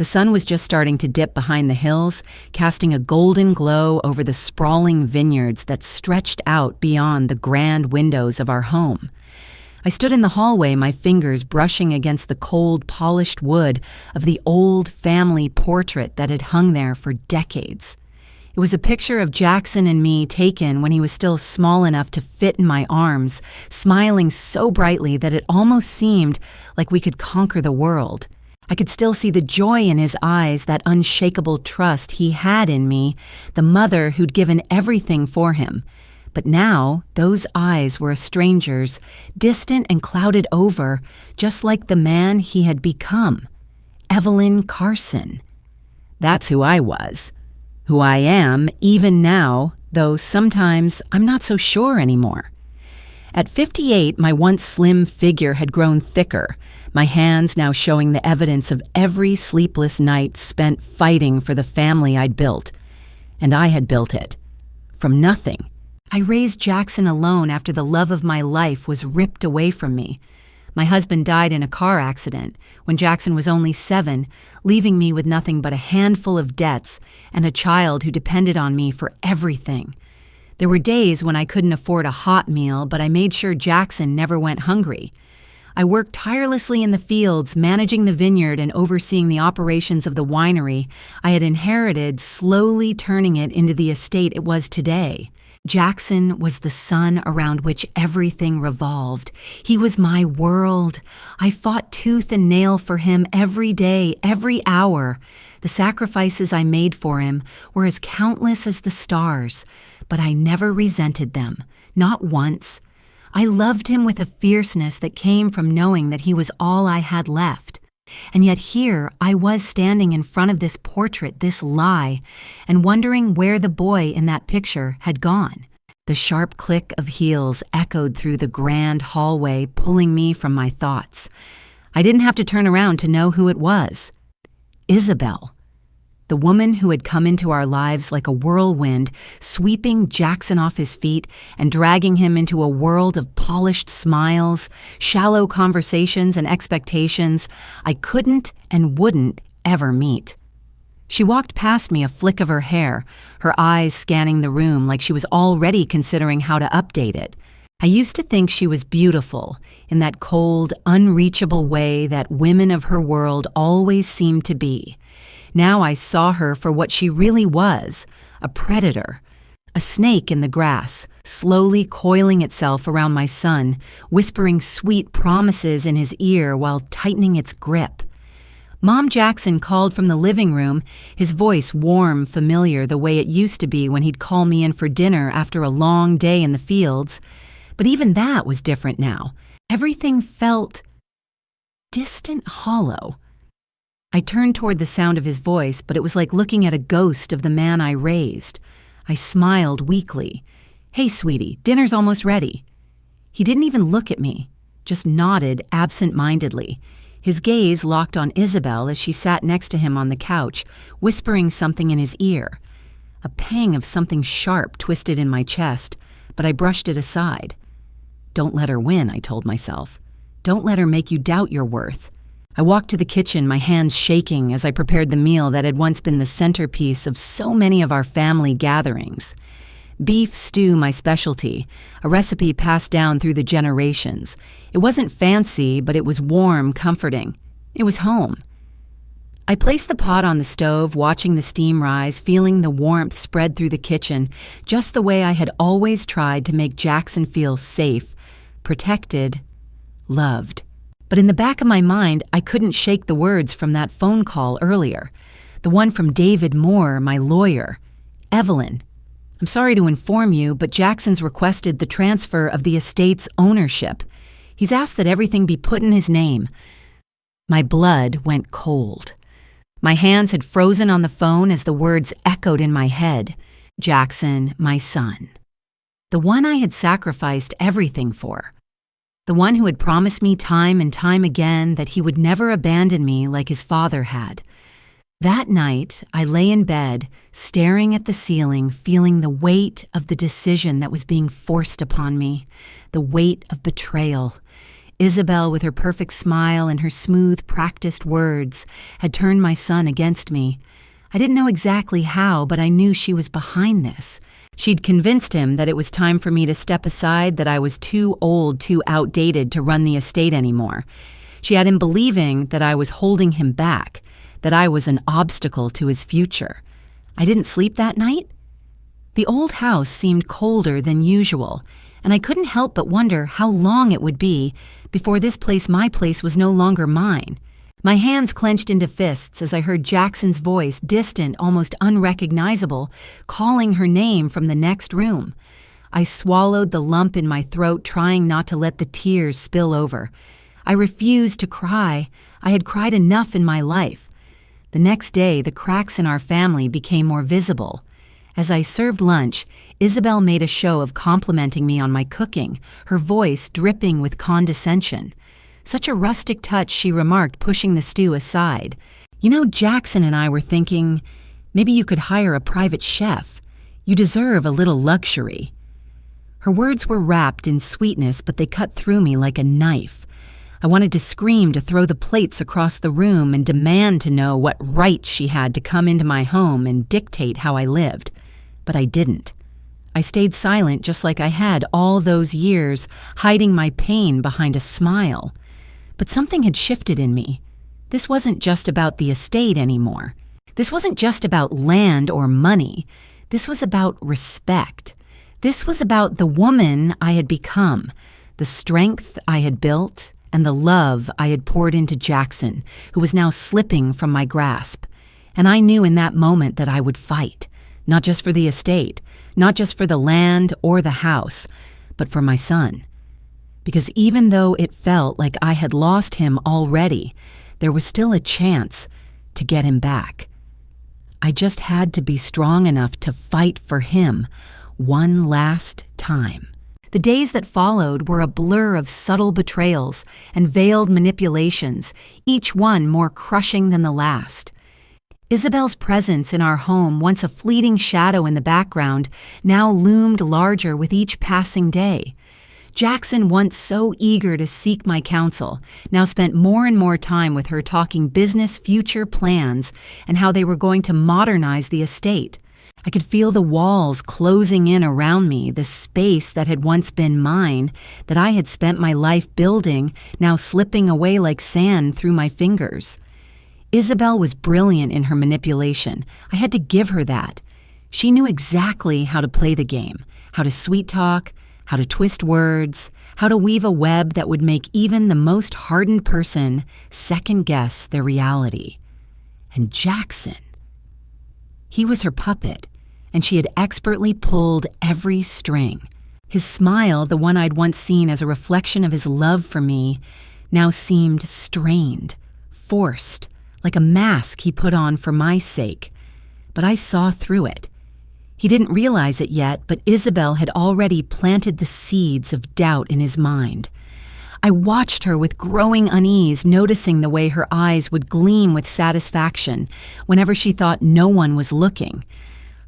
The sun was just starting to dip behind the hills, casting a golden glow over the sprawling vineyards that stretched out beyond the grand windows of our home. I stood in the hallway, my fingers brushing against the cold, polished wood of the old family portrait that had hung there for decades. It was a picture of Jackson and me taken when he was still small enough to fit in my arms, smiling so brightly that it almost seemed like we could conquer the world. I could still see the joy in his eyes, that unshakable trust he had in me, the mother who'd given everything for him. But now, those eyes were a stranger's, distant and clouded over, just like the man he had become. Evelyn Carson. That's who I was. Who I am, even now, though sometimes I'm not so sure anymore. At 58, my once slim figure had grown thicker, my hands now showing the evidence of every sleepless night spent fighting for the family I'd built. And I had built it. From nothing. I raised Jackson alone after the love of my life was ripped away from me. My husband died in a car accident when Jackson was only 7, leaving me with nothing but a handful of debts and a child who depended on me for everything. There were days when I couldn't afford a hot meal, but I made sure Jackson never went hungry. I worked tirelessly in the fields, managing the vineyard and overseeing the operations of the winery I had inherited, slowly turning it into the estate it was today. Jackson was the sun around which everything revolved. He was my world. I fought tooth and nail for him every day, every hour. The sacrifices I made for him were as countless as the stars, but I never resented them, not once. I loved him with a fierceness that came from knowing that he was all I had left. And yet here I was standing in front of this portrait, this lie, and wondering where the boy in that picture had gone. The sharp click of heels echoed through the grand hallway, pulling me from my thoughts. I didn't have to turn around to know who it was. Isabelle. The woman who had come into our lives like a whirlwind, sweeping Jackson off his feet and dragging him into a world of polished smiles, shallow conversations and expectations I couldn't and wouldn't ever meet. She walked past me, a flick of her hair, her eyes scanning the room like she was already considering how to update it. I used to think she was beautiful in that cold, unreachable way that women of her world always seemed to be. Now I saw her for what she really was, a predator, a snake in the grass, slowly coiling itself around my son, whispering sweet promises in his ear while tightening its grip. Mom Jackson called from the living room, his voice warm, familiar the way it used to be when he'd call me in for dinner after a long day in the fields. But even that was different now. Everything felt distant, hollow. I turned toward the sound of his voice, but it was like looking at a ghost of the man I raised. I smiled weakly. "Hey, sweetie, dinner's almost ready." He didn't even look at me, just nodded absent-mindedly. His gaze locked on Isabelle as she sat next to him on the couch, whispering something in his ear. A pang of something sharp twisted in my chest, but I brushed it aside. Don't let her win, I told myself. Don't let her make you doubt your worth. I walked to the kitchen, my hands shaking as I prepared the meal that had once been the centerpiece of so many of our family gatherings. Beef stew, my specialty, a recipe passed down through the generations. It wasn't fancy, but it was warm, comforting. It was home. I placed the pot on the stove, watching the steam rise, feeling the warmth spread through the kitchen, just the way I had always tried to make Jackson feel safe, protected, loved. But in the back of my mind, I couldn't shake the words from that phone call earlier. The one from David Moore, my lawyer. "Evelyn, I'm sorry to inform you, but Jackson's requested the transfer of the estate's ownership. He's asked that everything be put in his name." My blood went cold. My hands had frozen on the phone as the words echoed in my head. Jackson, my son. The one I had sacrificed everything for. The one who had promised me time and time again that he would never abandon me like his father had. That night, I lay in bed, staring at the ceiling, feeling the weight of the decision that was being forced upon me, the weight of betrayal. Isabelle, with her perfect smile and her smooth, practiced words, had turned my son against me. I didn't know exactly how, but I knew she was behind this. She'd convinced him that it was time for me to step aside, that I was too old, too outdated to run the estate anymore. She had him believing that I was holding him back, that I was an obstacle to his future. I didn't sleep that night. The old house seemed colder than usual, and I couldn't help but wonder how long it would be before this place, my place, was no longer mine. My hands clenched into fists as I heard Jackson's voice, distant, almost unrecognizable, calling her name from the next room. I swallowed the lump in my throat, trying not to let the tears spill over. I refused to cry. I had cried enough in my life. The next day, the cracks in our family became more visible. As I served lunch, Isabelle made a show of complimenting me on my cooking, her voice dripping with condescension. Such a rustic touch, she remarked, pushing the stew aside. You know, Jackson and I were thinking, maybe you could hire a private chef. You deserve a little luxury. Her words were wrapped in sweetness, but they cut through me like a knife. I wanted to scream, to throw the plates across the room, and demand to know what right she had to come into my home and dictate how I lived. But I didn't. I stayed silent just like I had all those years, hiding my pain behind a smile. But something had shifted in me. This wasn't just about the estate anymore. This wasn't just about land or money. This was about respect. This was about the woman I had become, the strength I had built, and the love I had poured into Jackson, who was now slipping from my grasp. And I knew in that moment that I would fight, not just for the estate, not just for the land or the house, but for my son. Because even though it felt like I had lost him already, there was still a chance to get him back. I just had to be strong enough to fight for him one last time. The days that followed were a blur of subtle betrayals and veiled manipulations, each one more crushing than the last. Isabelle's presence in our home, once a fleeting shadow in the background, now loomed larger with each passing day. Jackson, once so eager to seek my counsel, now spent more and more time with her talking business future plans and how they were going to modernize the estate. I could feel the walls closing in around me, the space that had once been mine, that I had spent my life building, now slipping away like sand through my fingers. Isabelle was brilliant in her manipulation. I had to give her that. She knew exactly how to play the game, how to sweet talk, how to twist words, how to weave a web that would make even the most hardened person second-guess their reality. And Jackson, he was her puppet, and she had expertly pulled every string. His smile, the one I'd once seen as a reflection of his love for me, now seemed strained, forced, like a mask he put on for my sake. But I saw through it. He didn't realize it yet, but Isabelle had already planted the seeds of doubt in his mind. I watched her with growing unease, noticing the way her eyes would gleam with satisfaction whenever she thought no one was looking.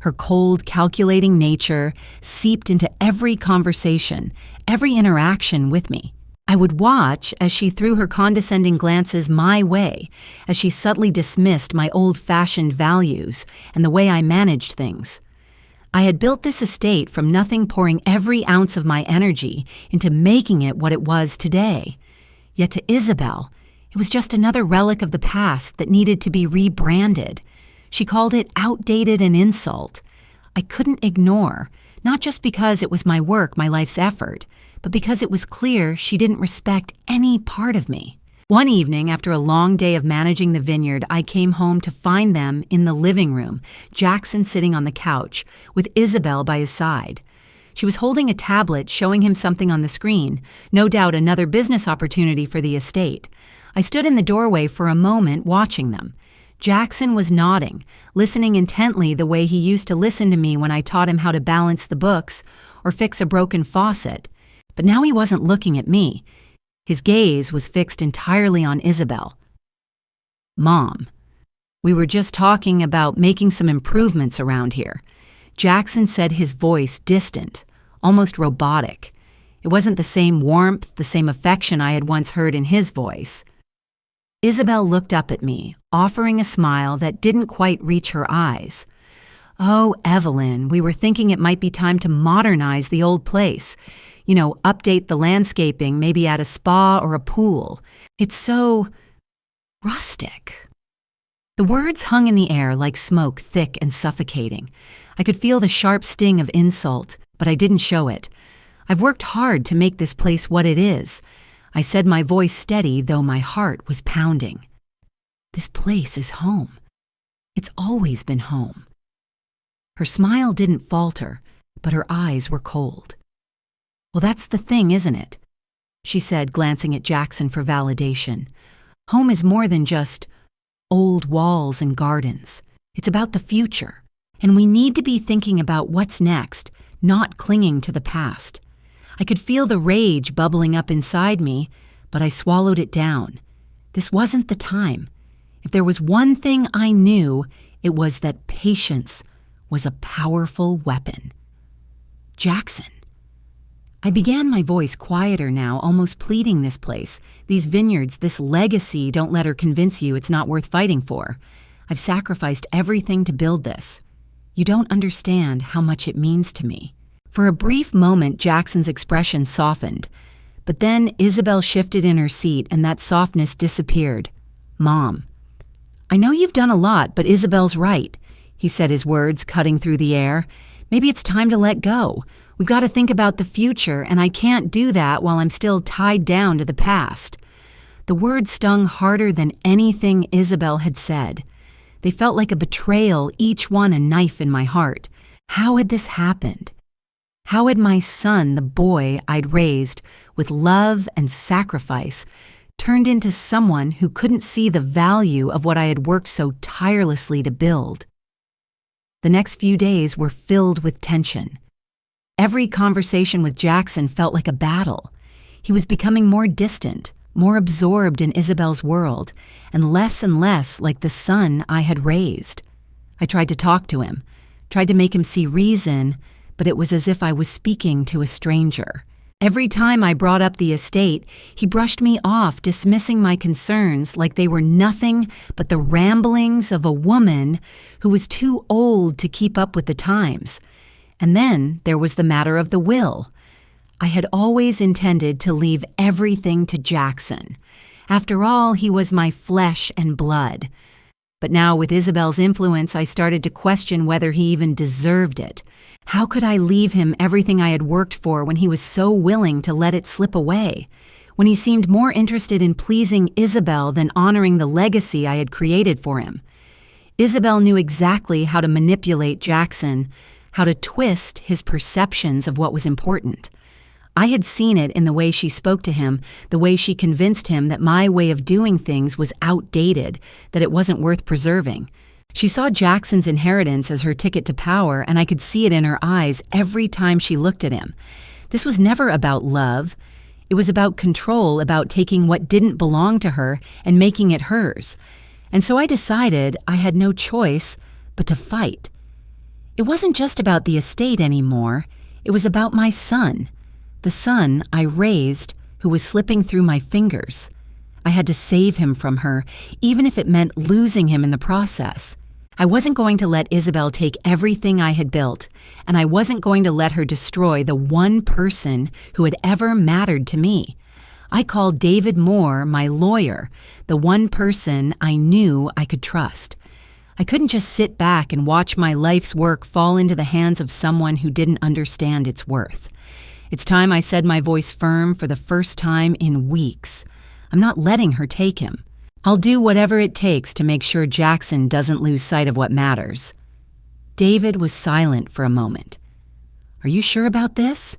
Her cold, calculating nature seeped into every conversation, every interaction with me. I would watch as she threw her condescending glances my way, as she subtly dismissed my old-fashioned values and the way I managed things. I had built this estate from nothing, pouring every ounce of my energy into making it what it was today. Yet to Isabelle, it was just another relic of the past that needed to be rebranded. She called it outdated and insult. I couldn't ignore, not just because it was my work, my life's effort, but because it was clear she didn't respect any part of me. One evening, after a long day of managing the vineyard, I came home to find them in the living room, Jackson sitting on the couch, with Isabelle by his side. She was holding a tablet, showing him something on the screen, no doubt another business opportunity for the estate. I stood in the doorway for a moment, watching them. Jackson was nodding, listening intently the way he used to listen to me when I taught him how to balance the books or fix a broken faucet. But now he wasn't looking at me. His gaze was fixed entirely on Isabelle. "Mom, we were just talking about making some improvements around here." Jackson said, his voice distant, almost robotic. It wasn't the same warmth, the same affection I had once heard in his voice. Isabelle looked up at me, offering a smile that didn't quite reach her eyes. "Oh, Evelyn, we were thinking it might be time to modernize the old place. Update the landscaping, maybe add a spa or a pool. It's so rustic." The words hung in the air like smoke, thick and suffocating. I could feel the sharp sting of insult, but I didn't show it. "I've worked hard to make this place what it is." I said, my voice steady, though my heart was pounding. "This place is home. It's always been home." Her smile didn't falter, but her eyes were cold. "Well, that's the thing, isn't it?" she said, glancing at Jackson for validation. "Home is more than just old walls and gardens. It's about the future, and we need to be thinking about what's next, not clinging to the past." I could feel the rage bubbling up inside me, but I swallowed it down. This wasn't the time. If there was one thing I knew, it was that patience was a powerful weapon. "Jackson." I began, my voice quieter now, almost pleading this place. "These vineyards, this legacy, don't let her convince you it's not worth fighting for. I've sacrificed everything to build this. You don't understand how much it means to me." For a brief moment, Jackson's expression softened. But then Isabelle shifted in her seat and that softness disappeared. "Mom, I know you've done a lot, but Isabelle's right," he said, his words cutting through the air. "Maybe it's time to let go. We've got to think about the future, and I can't do that while I'm still tied down to the past." The words stung harder than anything Isabelle had said. They felt like a betrayal, each one a knife in my heart. How had this happened? How had my son, the boy I'd raised with love and sacrifice, turned into someone who couldn't see the value of what I had worked so tirelessly to build? The next few days were filled with tension. Every conversation with Jackson felt like a battle. He was becoming more distant, more absorbed in Isabelle's world, and less like the son I had raised. I tried to talk to him, tried to make him see reason, but it was as if I was speaking to a stranger. Every time I brought up the estate, he brushed me off, dismissing my concerns like they were nothing but the ramblings of a woman who was too old to keep up with the times. And then there was the matter of the will. I had always intended to leave everything to Jackson. After all, he was my flesh and blood. But now, with Isabelle's influence, I started to question whether he even deserved it. How could I leave him everything I had worked for when he was so willing to let it slip away? When he seemed more interested in pleasing Isabelle than honoring the legacy I had created for him? Isabelle knew exactly how to manipulate Jackson, how to twist his perceptions of what was important. I had seen it in the way she spoke to him, the way she convinced him that my way of doing things was outdated, that it wasn't worth preserving. She saw Jackson's inheritance as her ticket to power, and I could see it in her eyes every time she looked at him. This was never about love. It was about control, about taking what didn't belong to her and making it hers. And so I decided I had no choice but to fight. It wasn't just about the estate anymore. It was about my son, the son I raised who was slipping through my fingers. I had to save him from her, even if it meant losing him in the process. I wasn't going to let Isabelle take everything I had built, and I wasn't going to let her destroy the one person who had ever mattered to me. I called David Moore my lawyer, the one person I knew I could trust. I couldn't just sit back and watch my life's work fall into the hands of someone who didn't understand its worth. It's time I said, my voice firm for the first time in weeks. I'm not letting her take him. I'll do whatever it takes to make sure Jackson doesn't lose sight of what matters. David was silent for a moment. "Are you sure about this?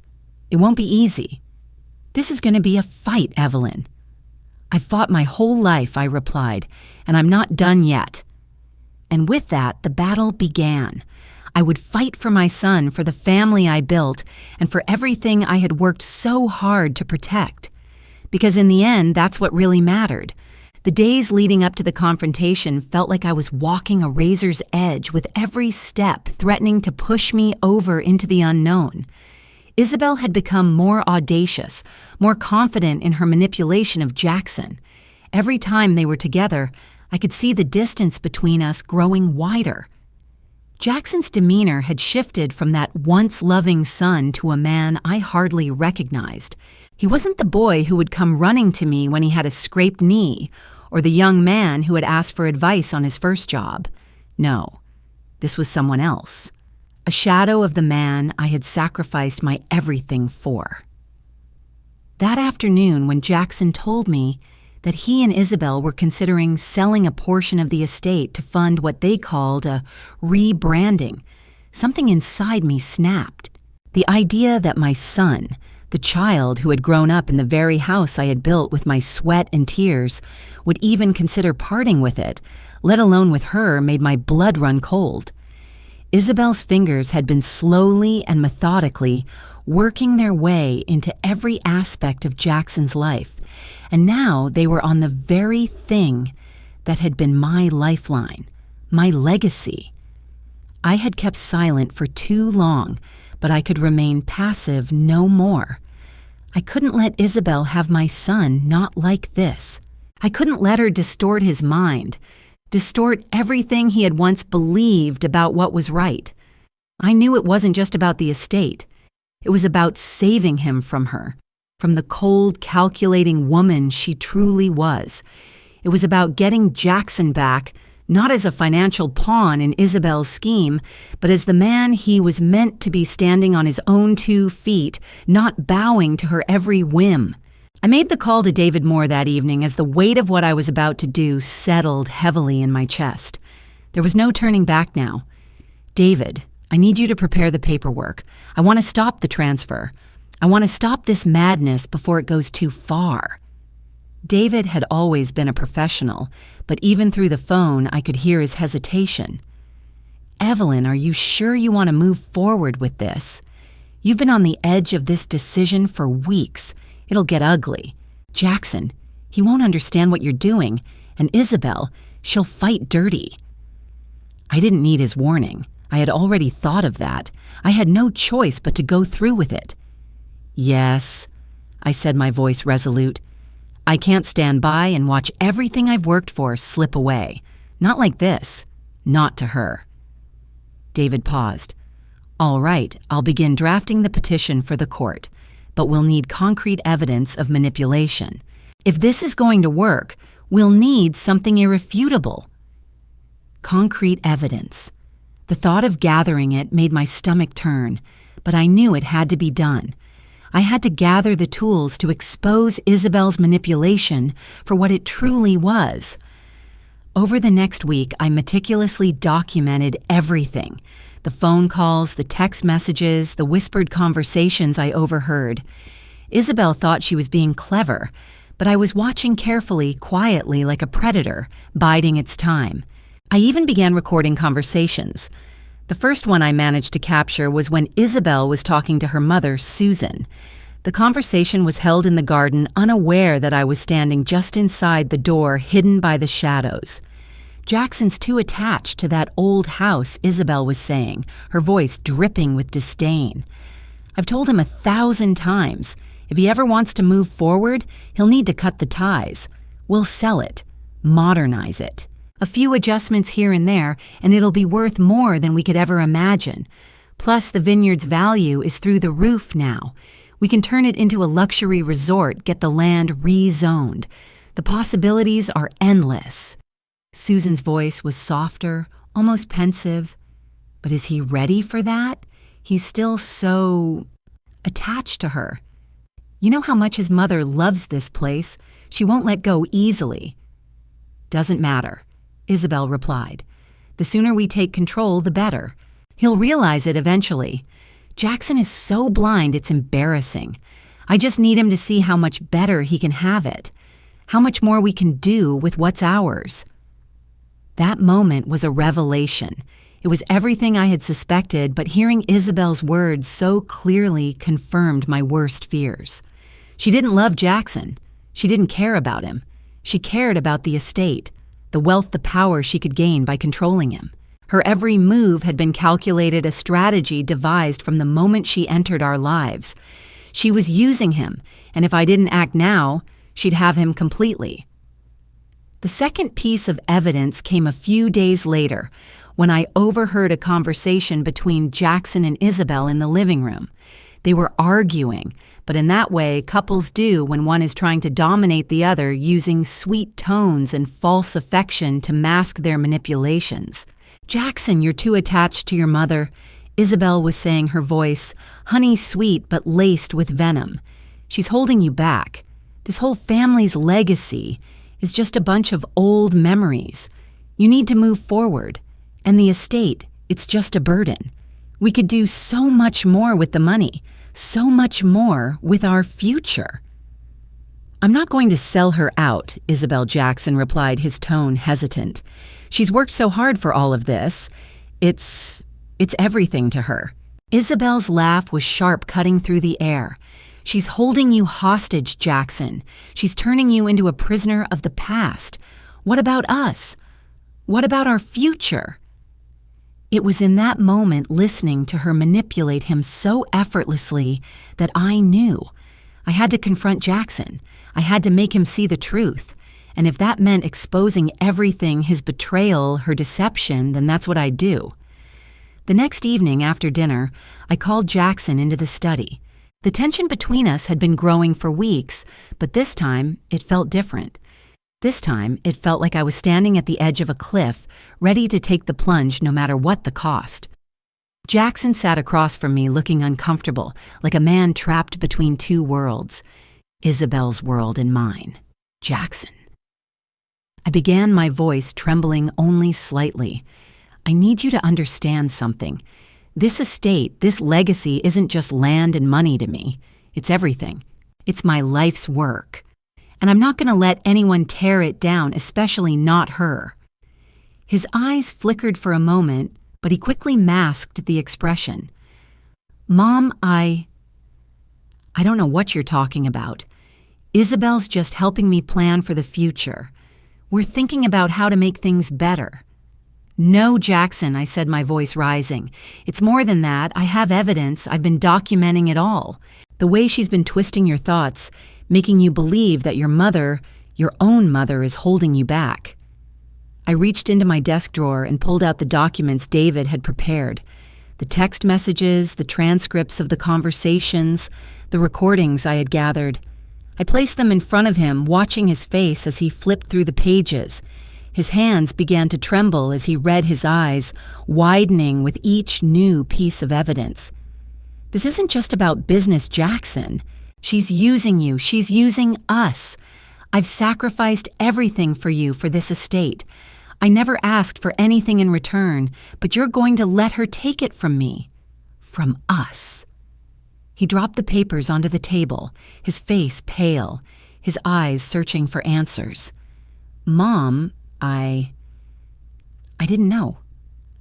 It won't be easy." "This is going to be a fight, Evelyn." "I've fought my whole life," I replied, "and I'm not done yet." And with that, the battle began. I would fight for my son, for the family I built, and for everything I had worked so hard to protect. Because in the end, that's what really mattered. The days leading up to the confrontation felt like I was walking a razor's edge, with every step threatening to push me over into the unknown. Isabelle had become more audacious, more confident in her manipulation of Jackson. Every time they were together, I could see the distance between us growing wider. Jackson's demeanor had shifted from that once loving son to a man I hardly recognized. He wasn't the boy who would come running to me when he had a scraped knee, or the young man who had asked for advice on his first job. No, this was someone else. A shadow of the man I had sacrificed my everything for. That afternoon, when Jackson told me that he and Isabelle were considering selling a portion of the estate to fund what they called a rebranding, something inside me snapped. The idea that my son, the child who had grown up in the very house I had built with my sweat and tears, would even consider parting with it, let alone with her, made my blood run cold. Isabelle's fingers had been slowly and methodically working their way into every aspect of Jackson's life, and now they were on the very thing that had been my lifeline, my legacy. I had kept silent for too long, but I could remain passive no more. I couldn't let Isabelle have my son not like this. I couldn't let her distort his mind, distort everything he had once believed about what was right. I knew it wasn't just about the estate. It was about saving him from her, from the cold, calculating woman she truly was. It was about getting Jackson back, not as a financial pawn in Isabelle's scheme, but as the man he was meant to be, standing on his own 2 feet, not bowing to her every whim. I made the call to David Moore that evening as the weight of what I was about to do settled heavily in my chest. There was no turning back now. "David, I need you to prepare the paperwork. I want to stop the transfer. I want to stop this madness before it goes too far." David had always been a professional, but even through the phone, I could hear his hesitation. "Evelyn, are you sure you want to move forward with this? You've been on the edge of this decision for weeks. It'll get ugly. Jackson, he won't understand what you're doing, and Isabelle, she'll fight dirty." I didn't need his warning. I had already thought of that. I had no choice but to go through with it. "Yes," I said, my voice resolute. "I can't stand by and watch everything I've worked for slip away. Not like this. Not to her." David paused. "All right, I'll begin drafting the petition for the court, but we'll need concrete evidence of manipulation. If this is going to work, we'll need something irrefutable." Concrete evidence. The thought of gathering it made my stomach turn, but I knew it had to be done. I had to gather the tools to expose Isabelle's manipulation for what it truly was. Over the next week, I meticulously documented everything: the phone calls, the text messages, the whispered conversations I overheard. Isabelle thought she was being clever, but I was watching carefully, quietly, like a predator, biding its time. I even began recording conversations. The first one I managed to capture was when Isabelle was talking to her mother, Susan. The conversation was held in the garden, unaware that I was standing just inside the door, hidden by the shadows. "Jackson's too attached to that old house," Isabelle was saying, her voice dripping with disdain. "I've told him 1,000 times. If he ever wants to move forward, he'll need to cut the ties. We'll sell it, modernize it. A few adjustments here and there, and it'll be worth more than we could ever imagine. Plus, the vineyard's value is through the roof now. We can turn it into a luxury resort, get the land rezoned. The possibilities are endless." Susan's voice was softer, almost pensive. "But is he ready for that? He's still so attached to her. You know how much his mother loves this place. She won't let go easily." "Doesn't matter," Isabelle replied. "The sooner we take control, the better. He'll realize it eventually. Jackson is so blind it's embarrassing. I just need him to see how much better he can have it, how much more we can do with what's ours." That moment was a revelation. It was everything I had suspected, but hearing Isabelle's words so clearly confirmed my worst fears. She didn't love Jackson. She didn't care about him. She cared about the estate, the wealth, the power she could gain by controlling him. Her every move had been calculated, a strategy devised from the moment she entered our lives. She was using him, and if I didn't act now, she'd have him completely. The second piece of evidence came a few days later, when I overheard a conversation between Jackson and Isabelle in the living room. They were arguing, but in that way couples do when one is trying to dominate the other, using sweet tones and false affection to mask their manipulations. "Jackson, you're too attached to your mother," Isabelle was saying, her voice honey sweet but laced with venom. "She's holding you back. This whole family's legacy is just a bunch of old memories. You need to move forward. And the estate, it's just a burden. We could do so much more with the money, so much more with our future." "I'm not going to sell her out," Isabelle Jackson replied, his tone hesitant. "She's worked so hard for all of this. It's everything to her." Isabelle's laugh was sharp, cutting through the air. "She's holding you hostage, Jackson. She's turning you into a prisoner of the past. What about us? What about our future?" It was in that moment, listening to her manipulate him so effortlessly, that I knew. I had to confront Jackson. I had to make him see the truth. And if that meant exposing everything, his betrayal, her deception, then that's what I'd do. The next evening after dinner, I called Jackson into the study. The tension between us had been growing for weeks, but this time it felt different. This time, it felt like I was standing at the edge of a cliff, ready to take the plunge no matter what the cost. Jackson sat across from me, looking uncomfortable, like a man trapped between two worlds. Isabelle's world and mine. Jackson. I began, my voice trembling only slightly. "I need you to understand something. This estate, this legacy isn't just land and money to me. It's everything. It's my life's work. And I'm not going to let anyone tear it down, especially not her." His eyes flickered for a moment, but he quickly masked the expression. "Mom, I don't know what you're talking about. Isabelle's just helping me plan for the future. We're thinking about how to make things better." "No, Jackson," I said, my voice rising. "It's more than that. I have evidence. I've been documenting it all. The way she's been twisting your thoughts, making you believe that your mother, your own mother, is holding you back." I reached into my desk drawer and pulled out the documents David had prepared. The text messages, the transcripts of the conversations, the recordings I had gathered. I placed them in front of him, watching his face as he flipped through the pages. His hands began to tremble as he read, his eyes widening with each new piece of evidence. "This isn't just about business, Jackson. She's using you. She's using us. I've sacrificed everything for you for this estate. I never asked for anything in return, but you're going to let her take it from me. From us." He dropped the papers onto the table, his face pale, his eyes searching for answers. "Mom, I didn't know.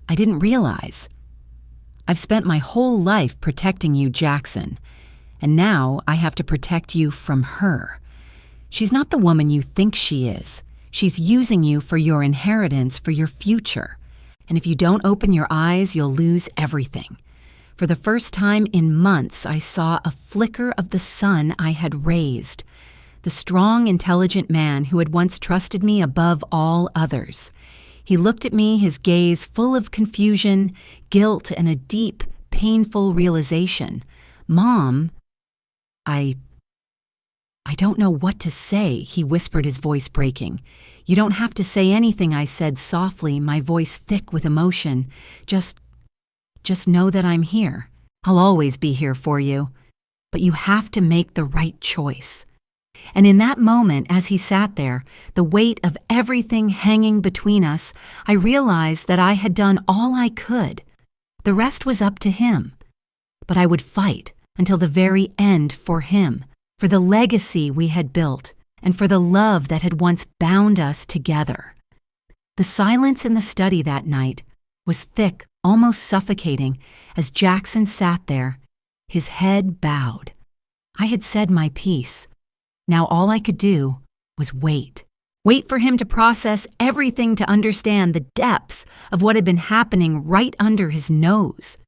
I didn't realize. I've spent my whole life protecting you, Jackson, and now I have to protect you from her. She's not the woman you think she is. She's using you for your inheritance, for your future. And if you don't open your eyes, you'll lose everything." For the first time in months, I saw a flicker of the son I had raised. The strong, intelligent man who had once trusted me above all others. He looked at me, his gaze full of confusion, guilt, and a deep, painful realization. "Mom, I don't know what to say," he whispered, his voice breaking. "You don't have to say anything," I said softly, my voice thick with emotion. Just know that I'm here. I'll always be here for you. But you have to make the right choice." And in that moment, as he sat there, the weight of everything hanging between us, I realized that I had done all I could. The rest was up to him. But I would fight until the very end for him, for the legacy we had built, and for the love that had once bound us together. The silence in the study that night was thick, almost suffocating, as Jackson sat there, his head bowed. I had said my piece. Now all I could do was wait. Wait for him to process everything to understand the depths of what had been happening right under his nose.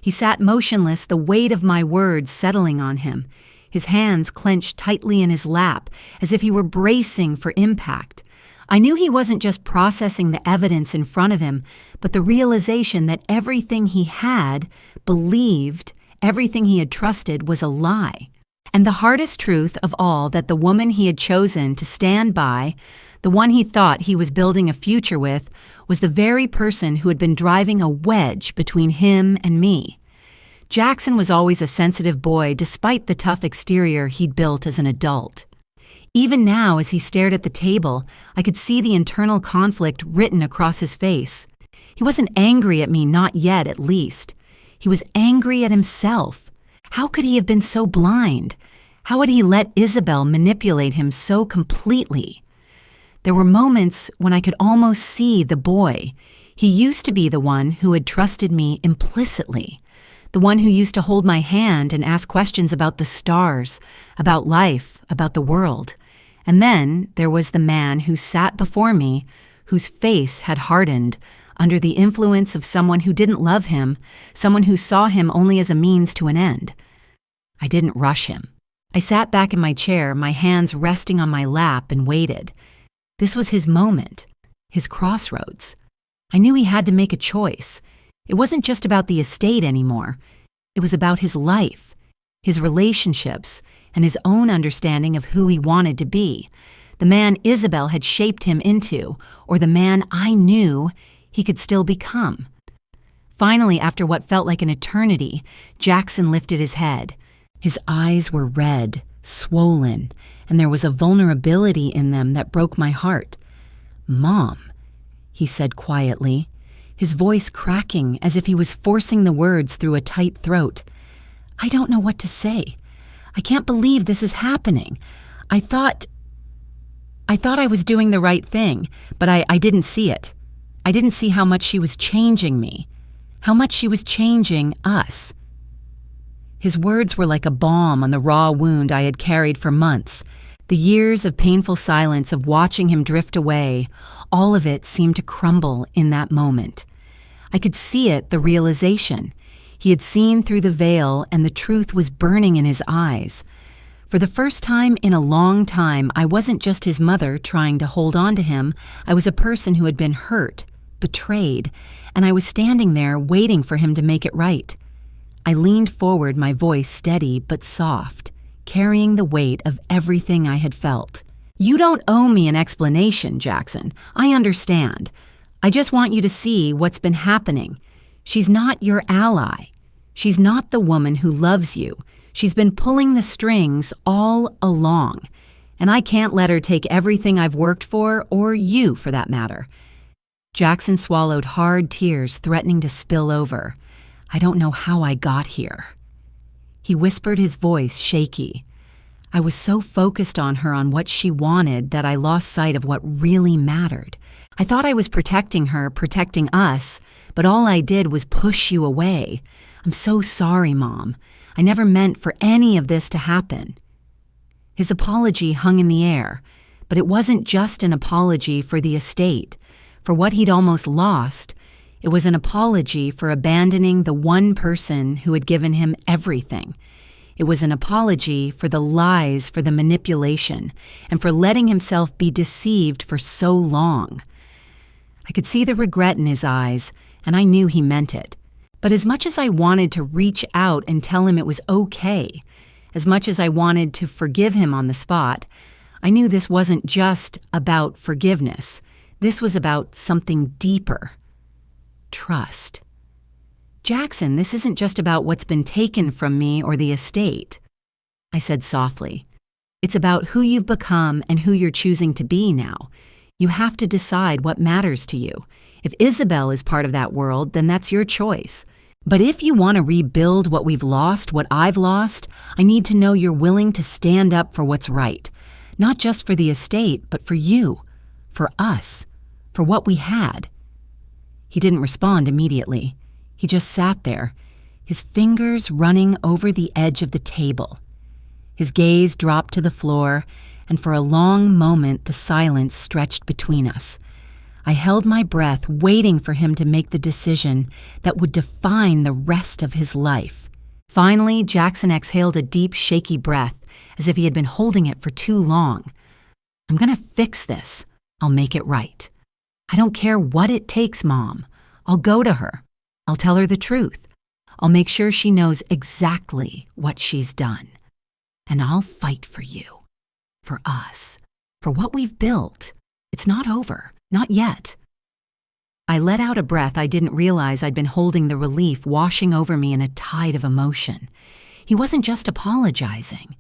He sat motionless, the weight of my words settling on him, his hands clenched tightly in his lap, as if he were bracing for impact. I knew he wasn't just processing the evidence in front of him, but the realization that everything he had believed, everything he had trusted was a lie. And the hardest truth of all, that the woman he had chosen to stand by, the one he thought he was building a future with, was the very person who had been driving a wedge between him and me. Jackson was always a sensitive boy, despite the tough exterior he'd built as an adult. Even now, as he stared at the table, I could see the internal conflict written across his face. He wasn't angry at me, not yet, at least. He was angry at himself. How could he have been so blind? How had he let Isabelle manipulate him so completely? There were moments when I could almost see the boy. He used to be the one who had trusted me implicitly, the one who used to hold my hand and ask questions about the stars, about life, about the world. And then there was the man who sat before me, whose face had hardened under the influence of someone who didn't love him, someone who saw him only as a means to an end. I didn't rush him. I sat back in my chair, my hands resting on my lap, and waited. This was his moment, his crossroads. I knew he had to make a choice. It wasn't just about the estate anymore. It was about his life, his relationships, and his own understanding of who he wanted to be, the man Isabelle had shaped him into, or the man I knew he could still become. Finally, after what felt like an eternity, Jackson lifted his head. His eyes were red, swollen, and there was a vulnerability in them that broke my heart. "Mom," he said quietly, his voice cracking as if he was forcing the words through a tight throat. "I don't know what to say. I can't believe this is happening. I thought I was doing the right thing, but I didn't see it. I didn't see how much she was changing me, how much she was changing us." His words were like a balm on the raw wound I had carried for months. The years of painful silence of watching him drift away, all of it seemed to crumble in that moment. I could see it, the realization. He had seen through the veil, and the truth was burning in his eyes. For the first time in a long time, I wasn't just his mother trying to hold on to him. I was a person who had been hurt, betrayed, and I was standing there waiting for him to make it right. I leaned forward, my voice steady but soft, carrying the weight of everything I had felt. "You don't owe me an explanation, Jackson. I understand. I just want you to see what's been happening. She's not your ally. She's not the woman who loves you. She's been pulling the strings all along, and I can't let her take everything I've worked for, or you for that matter." Jackson swallowed hard tears, threatening to spill over. "I don't know how I got here." He whispered, his voice shaky. I was so focused on her, on what she wanted, that I lost sight of what really mattered. I thought I was protecting her, protecting us, but all I did was push you away. "I'm so sorry, Mom. I never meant for any of this to happen." His apology hung in the air, but it wasn't just an apology for the estate, for what he'd almost lost. It was an apology for abandoning the one person who had given him everything. It was an apology for the lies, for the manipulation, and for letting himself be deceived for so long. I could see the regret in his eyes, and I knew he meant it. But as much as I wanted to reach out and tell him it was okay, as much as I wanted to forgive him on the spot, I knew this wasn't just about forgiveness. This was about something deeper. Trust. "Jackson, this isn't just about what's been taken from me or the estate," I said softly. "It's about who you've become and who you're choosing to be now. You have to decide what matters to you. If Isabelle is part of that world, then that's your choice. But if you want to rebuild what we've lost, what I've lost, I need to know you're willing to stand up for what's right. Not just for the estate, but for you, for us, for what we had." He didn't respond immediately. He just sat there, his fingers running over the edge of the table. His gaze dropped to the floor, and for a long moment the silence stretched between us. I held my breath, waiting for him to make the decision that would define the rest of his life. Finally, Jackson exhaled a deep, shaky breath, as if he had been holding it for too long. "I'm going to fix this. I'll make it right. I don't care what it takes, Mom. I'll go to her. I'll tell her the truth. I'll make sure she knows exactly what she's done. And I'll fight for you, for us, for what we've built. It's not over. Not yet." I let out a breath I didn't realize I'd been holding the relief washing over me in a tide of emotion. He wasn't just apologizing.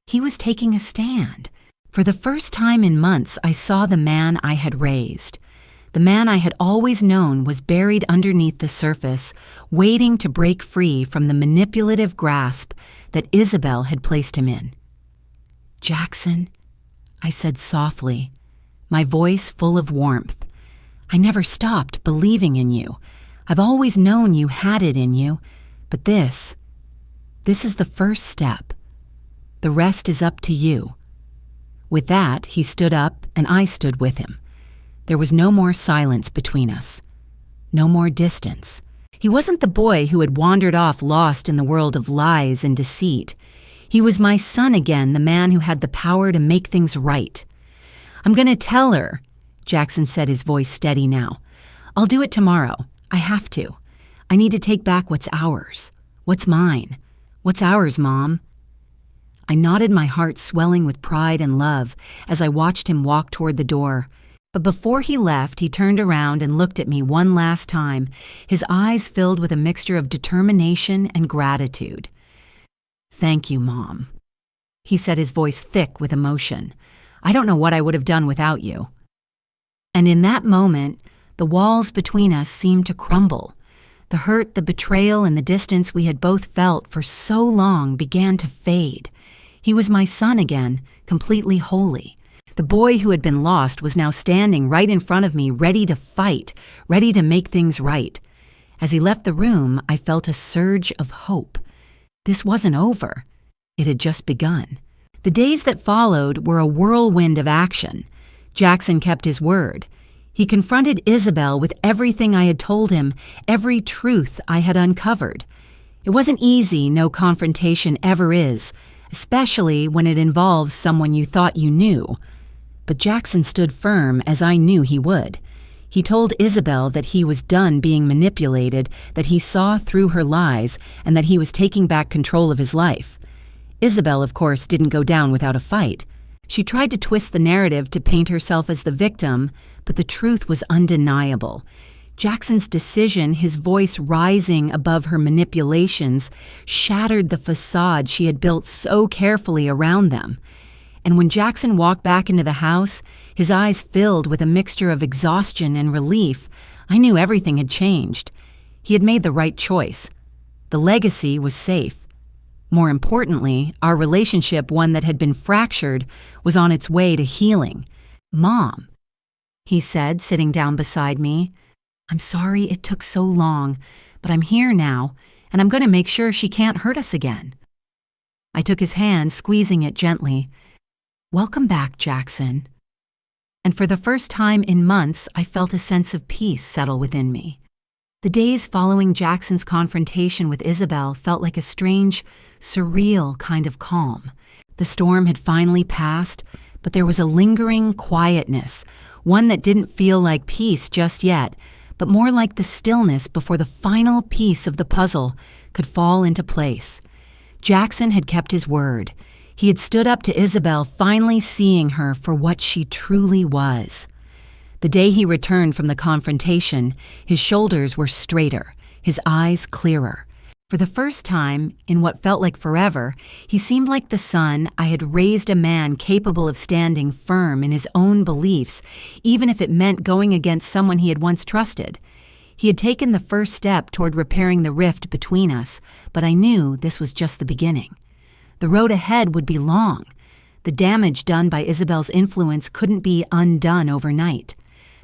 He was taking a stand. For the first time in months, I saw the man I had raised. The man I had always known was buried underneath the surface, waiting to break free from the manipulative grasp that Isabelle had placed him in. "Jackson," I said softly, my voice full of warmth. "I never stopped believing in you. I've always known you had it in you, but this is the first step. The rest is up to you." With that, he stood up and I stood with him. There was no more silence between us. No more distance. He wasn't the boy who had wandered off lost in the world of lies and deceit. He was my son again, the man who had the power to make things right. "I'm going to tell her," Jackson said, his voice steady now. "I'll do it tomorrow. I have to. I need to take back what's ours. What's mine? What's ours, Mom?" I nodded, my heart swelling with pride and love as I watched him walk toward the door. But before he left, he turned around and looked at me one last time, his eyes filled with a mixture of determination and gratitude. "Thank you, Mom," he said, his voice thick with emotion. "I don't know what I would have done without you." And in that moment, the walls between us seemed to crumble. The hurt, the betrayal, and the distance we had both felt for so long began to fade. He was my son again, completely holy. The boy who had been lost was now standing right in front of me, ready to fight, ready to make things right. As he left the room, I felt a surge of hope. This wasn't over. It had just begun. The days that followed were a whirlwind of action. Jackson kept his word. He confronted Isabelle with everything I had told him, every truth I had uncovered. It wasn't easy, no confrontation ever is, especially when it involves someone you thought you knew. But Jackson stood firm, as I knew he would. He told Isabelle that he was done being manipulated, that he saw through her lies, and that he was taking back control of his life. Isabelle, of course, didn't go down without a fight. She tried to twist the narrative to paint herself as the victim, but the truth was undeniable. Jackson's decision, his voice rising above her manipulations, shattered the facade she had built so carefully around them. And when Jackson walked back into the house, his eyes filled with a mixture of exhaustion and relief, I knew everything had changed. He had made the right choice. The legacy was safe. More importantly, our relationship, one that had been fractured, was on its way to healing. "Mom," he said, sitting down beside me, "I'm sorry it took so long, but I'm here now, and I'm going to make sure she can't hurt us again." I took his hand, squeezing it gently. "Welcome back, Jackson." And for the first time in months, I felt a sense of peace settle within me. The days following Jackson's confrontation with Isabelle felt like a strange, surreal kind of calm. The storm had finally passed, but there was a lingering quietness, one that didn't feel like peace just yet, but more like the stillness before the final piece of the puzzle could fall into place. Jackson had kept his word. He had stood up to Isabelle, finally seeing her for what she truly was. The day he returned from the confrontation, his shoulders were straighter, his eyes clearer. For the first time, in what felt like forever, he seemed like the son I had raised, a man capable of standing firm in his own beliefs, even if it meant going against someone he had once trusted. He had taken the first step toward repairing the rift between us, but I knew this was just the beginning. The road ahead would be long. The damage done by Isabelle's influence couldn't be undone overnight.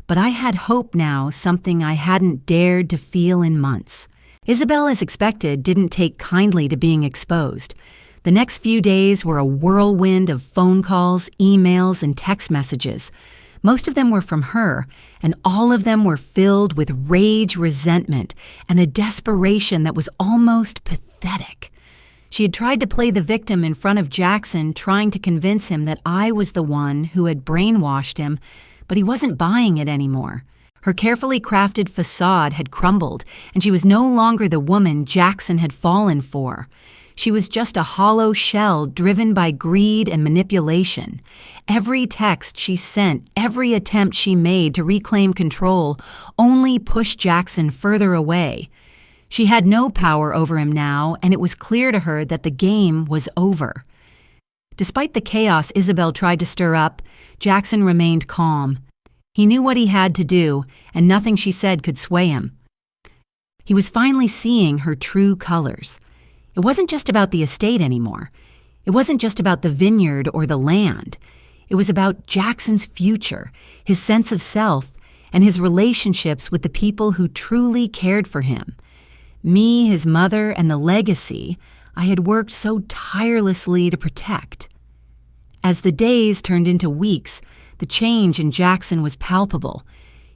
But I had hope now, something I hadn't dared to feel in months. Isabelle, as expected, didn't take kindly to being exposed. The next few days were a whirlwind of phone calls, emails, and text messages. Most of them were from her, and all of them were filled with rage, resentment, and a desperation that was almost pathetic. She had tried to play the victim in front of Jackson, trying to convince him that I was the one who had brainwashed him, but he wasn't buying it anymore. Her carefully crafted facade had crumbled, and she was no longer the woman Jackson had fallen for. She was just a hollow shell driven by greed and manipulation. Every text she sent, every attempt she made to reclaim control only pushed Jackson further away. She had no power over him now, and it was clear to her that the game was over. Despite the chaos Isabelle tried to stir up, Jackson remained calm. He knew what he had to do, and nothing she said could sway him. He was finally seeing her true colors. It wasn't just about the estate anymore. It wasn't just about the vineyard or the land. It was about Jackson's future, his sense of self, and his relationships with the people who truly cared for him. Me, his mother, and the legacy I had worked so tirelessly to protect. As the days turned into weeks, the change in Jackson was palpable.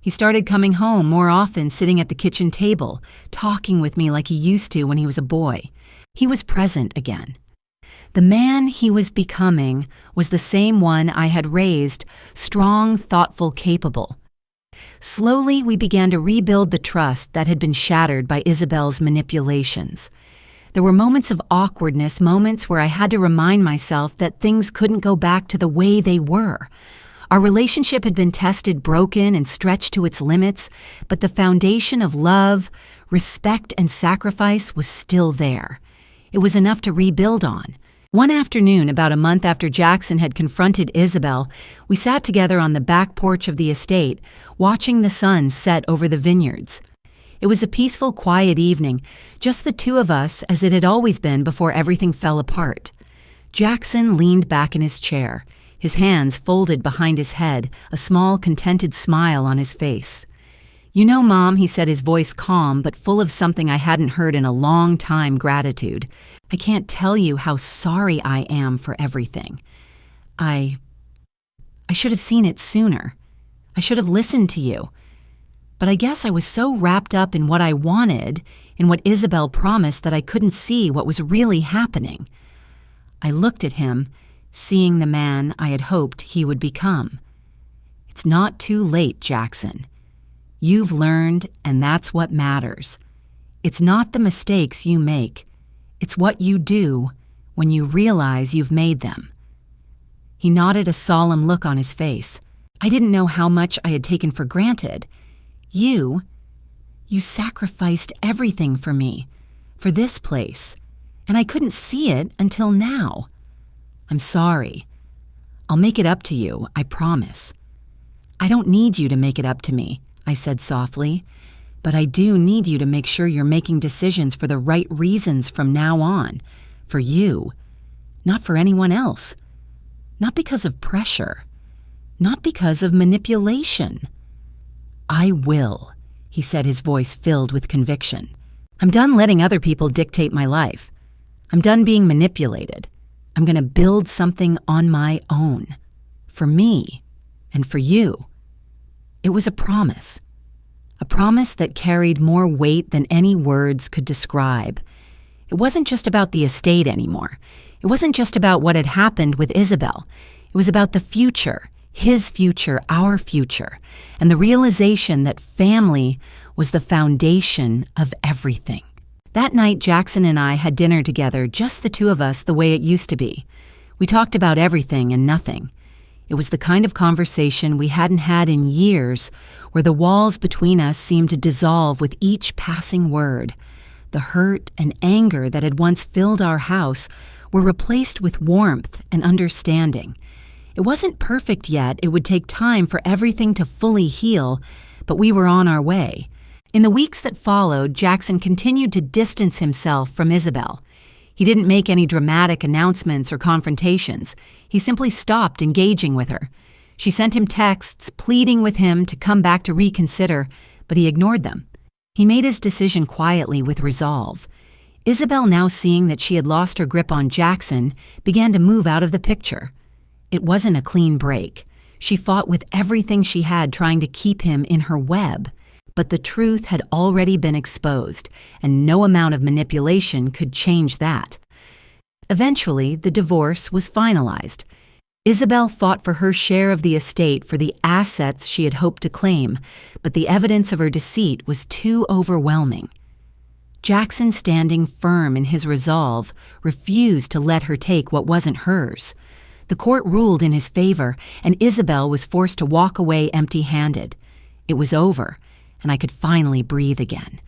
He started coming home more often, sitting at the kitchen table, talking with me like he used to when he was a boy. He was present again. The man he was becoming was the same one I had raised, strong, thoughtful, capable. Slowly, we began to rebuild the trust that had been shattered by Isabelle's manipulations. There were moments of awkwardness, moments where I had to remind myself that things couldn't go back to the way they were. Our relationship had been tested, broken, and stretched to its limits, but the foundation of love, respect, and sacrifice was still there. It was enough to rebuild on. One afternoon, about a month after Jackson had confronted Isabelle, we sat together on the back porch of the estate, watching the sun set over the vineyards. It was a peaceful, quiet evening, just the two of us as it had always been before everything fell apart. Jackson leaned back in his chair, his hands folded behind his head, a small, contented smile on his face. "You know, Mom," he said, his voice calm but full of something I hadn't heard in a long time, gratitude. "I can't tell you how sorry I am for everything. I should have seen it sooner. I should have listened to you. But I guess I was so wrapped up in what I wanted, in what Isabelle promised, that I couldn't see what was really happening." I looked at him, seeing the man I had hoped he would become. "It's not too late, Jackson. You've learned, and that's what matters. It's not the mistakes you make. It's what you do when you realize you've made them." He nodded, a solemn look on his face. I didn't know how much I had taken for granted. You sacrificed everything for me, for this place, and I couldn't see it until now. I'm sorry. I'll make it up to you, I promise." "I don't need you to make it up to me," I said softly, "but I do need you to make sure you're making decisions for the right reasons from now on, for you, not for anyone else. Not because of pressure, not because of manipulation." "I will," he said, his voice filled with conviction. "I'm done letting other people dictate my life. I'm done being manipulated. I'm going to build something on my own, for me and for you." It was a promise that carried more weight than any words could describe. It wasn't just about the estate anymore. It wasn't just about what had happened with Isabelle. It was about the future, his future, our future, and the realization that family was the foundation of everything. That night, Jackson and I had dinner together, just the two of us, the way it used to be. We talked about everything and nothing. It was the kind of conversation we hadn't had in years, where the walls between us seemed to dissolve with each passing word. The hurt and anger that had once filled our house were replaced with warmth and understanding. It wasn't perfect yet. It would take time for everything to fully heal, but we were on our way. In the weeks that followed, Jackson continued to distance himself from Isabelle. He didn't make any dramatic announcements or confrontations. He simply stopped engaging with her. She sent him texts pleading with him to come back to reconsider, but he ignored them. He made his decision quietly with resolve. Isabelle, now seeing that she had lost her grip on Jackson, began to move out of the picture. It wasn't a clean break. She fought with everything she had trying to keep him in her web. But the truth had already been exposed, and no amount of manipulation could change that. Eventually, the divorce was finalized. Isabelle fought for her share of the estate for the assets she had hoped to claim, but the evidence of her deceit was too overwhelming. Jackson, standing firm in his resolve, refused to let her take what wasn't hers. The court ruled in his favor, and Isabelle was forced to walk away empty-handed. It was over, and I could finally breathe again.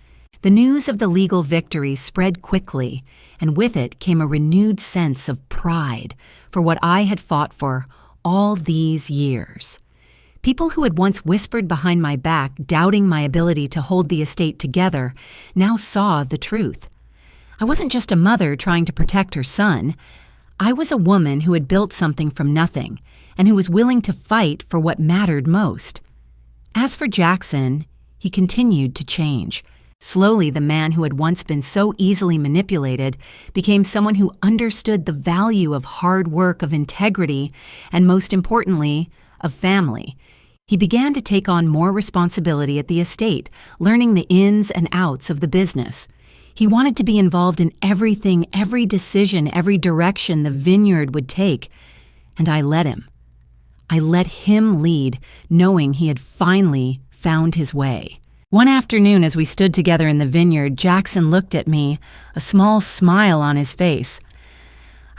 The news of the legal victory spread quickly, and with it came a renewed sense of pride for what I had fought for all these years. People who had once whispered behind my back, doubting my ability to hold the estate together, now saw the truth. I wasn't just a mother trying to protect her son. I was a woman who had built something from nothing, and who was willing to fight for what mattered most. As for Jackson, he continued to change. Slowly, the man who had once been so easily manipulated became someone who understood the value of hard work, of integrity, and most importantly, of family. He began to take on more responsibility at the estate, learning the ins and outs of the business. He wanted to be involved in everything, every decision, every direction the vineyard would take, and I let him. I let him lead, knowing he had finally found his way. One afternoon, as we stood together in the vineyard, Jackson looked at me, a small smile on his face.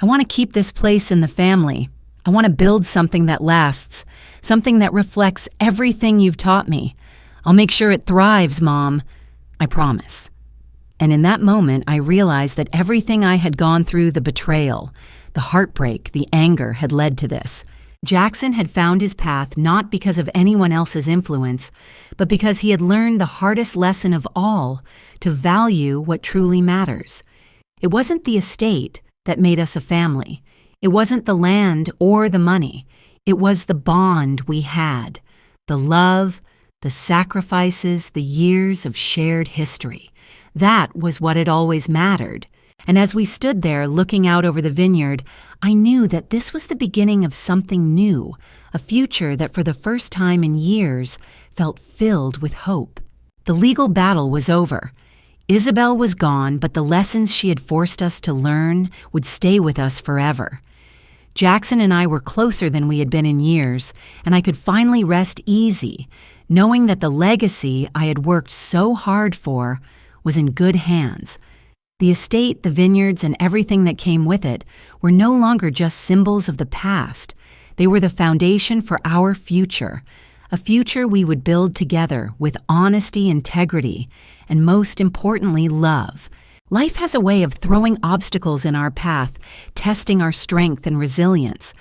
"I want to keep this place in the family. I want to build something that lasts, something that reflects everything you've taught me. I'll make sure it thrives, Mom. I promise." And in that moment, I realized that everything I had gone through, the betrayal, the heartbreak, the anger, had led to this. Jackson had found his path not because of anyone else's influence, but because he had learned the hardest lesson of all, to value what truly matters. It wasn't the estate that made us a family. It wasn't the land or the money. It was the bond we had, the love, the sacrifices, the years of shared history. That was what had always mattered. And as we stood there looking out over the vineyard, I knew that this was the beginning of something new, a future that for the first time in years felt filled with hope. The legal battle was over. Isabelle was gone, but the lessons she had forced us to learn would stay with us forever. Jackson and I were closer than we had been in years, and I could finally rest easy, knowing that the legacy I had worked so hard for was in good hands. The estate, the vineyards, and everything that came with it were no longer just symbols of the past. They were the foundation for our future, a future we would build together with honesty, integrity, and most importantly, love. Life has a way of throwing obstacles in our path, testing our strength and resilience.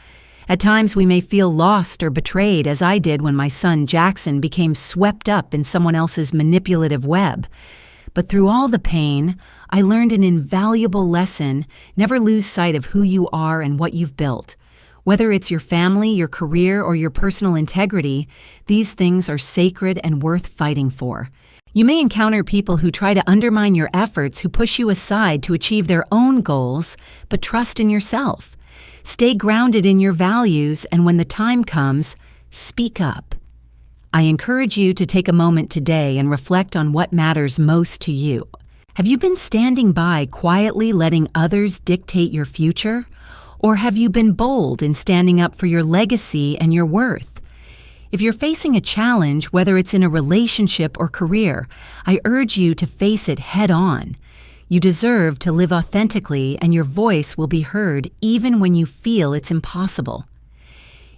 At times we may feel lost or betrayed, as I did when my son Jackson became swept up in someone else's manipulative web. But through all the pain, I learned an invaluable lesson: never lose sight of who you are and what you've built. Whether it's your family, your career, or your personal integrity, these things are sacred and worth fighting for. You may encounter people who try to undermine your efforts, who push you aside to achieve their own goals, but trust in yourself. Stay grounded in your values, and when the time comes, speak up. I encourage you to take a moment today and reflect on what matters most to you. Have you been standing by quietly letting others dictate your future? Or have you been bold in standing up for your legacy and your worth? If you're facing a challenge, whether it's in a relationship or career, I urge you to face it head on. You deserve to live authentically, and your voice will be heard even when you feel it's impossible.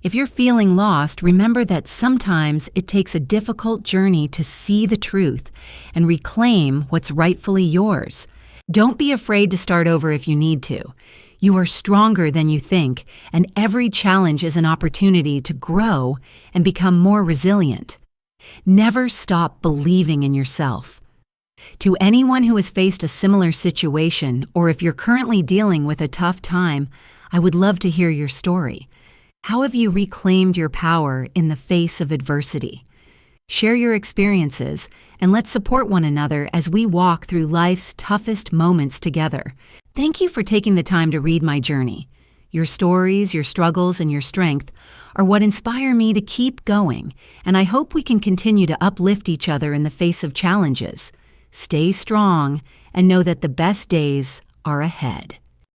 If you're feeling lost, remember that sometimes it takes a difficult journey to see the truth and reclaim what's rightfully yours. Don't be afraid to start over if you need to. You are stronger than you think, and every challenge is an opportunity to grow and become more resilient. Never stop believing in yourself. To anyone who has faced a similar situation, or if you're currently dealing with a tough time, I would love to hear your story. How have you reclaimed your power in the face of adversity? Share your experiences, and let's support one another as we walk through life's toughest moments together. Thank you for taking the time to read my journey. Your stories, your struggles, and your strength are what inspire me to keep going, and I hope we can continue to uplift each other in the face of challenges. Stay strong and know that the best days are ahead.